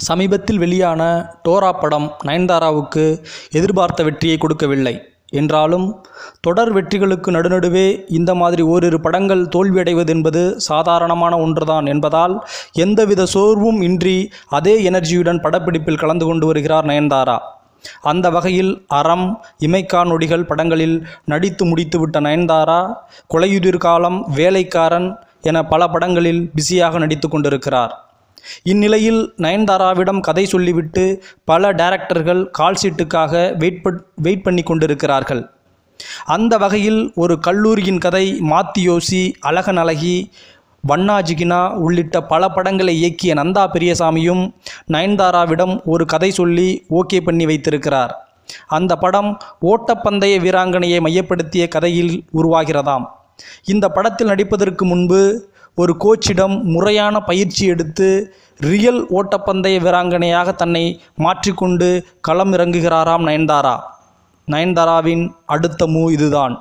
சமீபத்தில் வெளியான டோரா படம் நயன்தாராவுக்கு எதிர்பார்த்த வெற்றியை கொடுக்கவில்லை என்றாலும், தொடர் வெற்றிகளுக்கு நடுநடுவே இந்த மாதிரி ஓரிரு படங்கள் தோல்வியடைவது என்பது சாதாரணமான ஒன்றுதான் என்பதால் எந்தவித சோர்வும் இன்றி அதே எனர்ஜியுடன் படப்பிடிப்பில் கலந்து கொண்டு வருகிறார் நயன்தாரா. அந்த வகையில் அறம், இமைக்கா நொடிகள் படங்களில் நடித்து முடித்துவிட்ட நயன்தாரா, கொலையுதிர் காலம், வேலைக்காரன் என பல படங்களில் பிஸியாக நடித்து கொண்டிருக்கிறார். இந்நிலையில் நயன்தாராவிடம் கதை சொல்லிவிட்டு பல டைரக்டர்கள் கால்ஷீட்டுக்காக வெயிட் பண்ணி கொண்டிருக்கிறார்கள். அந்த வகையில் ஒரு கல்லூரியின் கதை மாத்தியோசி, அழகன் அழகி, வண்ணாஜிகினா உள்ளிட்ட பல படங்களை இயக்கிய நந்தா பெரியசாமியும் நயன்தாராவிடம் ஒரு கதை சொல்லி ஓகே பண்ணி வைத்திருக்கிறார். அந்த படம் ஓட்டப்பந்தய வீராங்கனையை மையப்படுத்திய கதையில் உருவாகிறதாம். இந்த படத்தில் நடிப்பதற்கு முன்பு ஒரு கோச்சிடம் முறையான பயிற்சி எடுத்து ரியல் ஓட்டப்பந்தய வீராங்கனையாக தன்னை மாற்றிக்கொண்டு களம் இறங்குகிறாராம் நயன்தாரா. நயன்தாராவின் அடுத்த மூவ் இதுதான்.